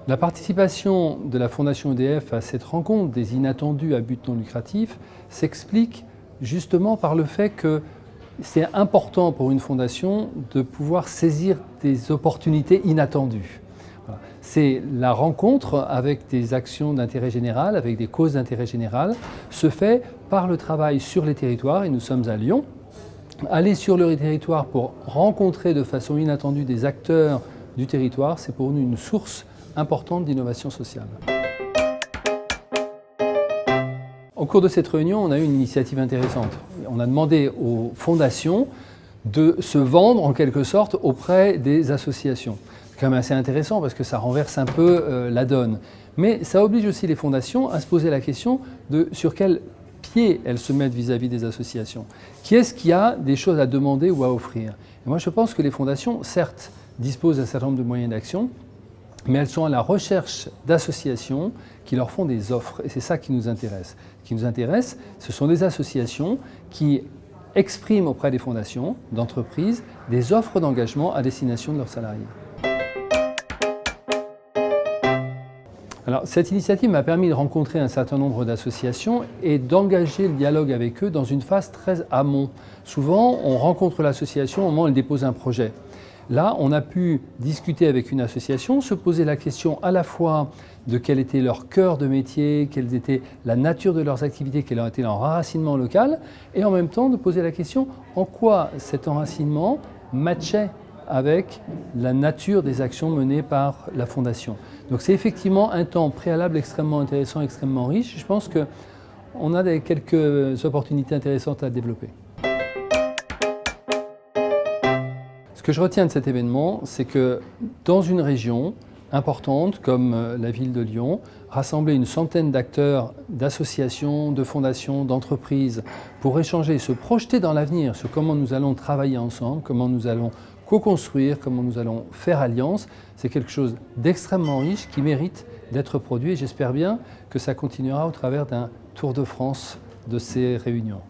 La participation de la Fondation EDF à cette rencontre des inattendus à but non lucratif s'explique justement par le fait que c'est important pour une fondation de pouvoir saisir des opportunités inattendues. Voilà. C'est la rencontre avec des actions d'intérêt général, avec des causes d'intérêt général, se fait par le travail sur les territoires, et nous sommes à Lyon. Aller sur le territoire pour rencontrer de façon inattendue des acteurs du territoire, c'est pour nous une source importante d'innovation sociale. Au cours de cette réunion, on a eu une initiative intéressante. On a demandé aux fondations de se vendre en quelque sorte auprès des associations. C'est quand même assez intéressant parce que ça renverse un peu la donne. Mais ça oblige aussi les fondations à se poser la question de sur quel pied elles se mettent vis-à-vis des associations. Qui est-ce qui a des choses à demander ou à offrir? Et moi je pense que les fondations, certes, disposent d'un certain nombre de moyens d'action, mais elles sont à la recherche d'associations qui leur font des offres. Et c'est ça qui nous intéresse. Ce qui nous intéresse, ce sont des associations qui expriment auprès des fondations, d'entreprises, des offres d'engagement à destination de leurs salariés. Alors, cette initiative m'a permis de rencontrer un certain nombre d'associations et d'engager le dialogue avec eux dans une phase très amont. Souvent, on rencontre l'association au moment où elle dépose un projet. Là, on a pu discuter avec une association, se poser la question à la fois de quel était leur cœur de métier, quelle était la nature de leurs activités, quel était leur enracinement local, et en même temps de poser la question en quoi cet enracinement matchait avec la nature des actions menées par la Fondation. Donc c'est effectivement un temps préalable extrêmement intéressant, extrêmement riche. Je pense qu'on a quelques opportunités intéressantes à développer. Ce que je retiens de cet événement, c'est que dans une région importante comme la ville de Lyon, rassembler une centaine d'acteurs, d'associations, de fondations, d'entreprises pour échanger, se projeter dans l'avenir sur comment nous allons travailler ensemble, comment nous allons co-construire, comment nous allons faire alliance, c'est quelque chose d'extrêmement riche qui mérite d'être produit et j'espère bien que ça continuera au travers d'un tour de France de ces réunions.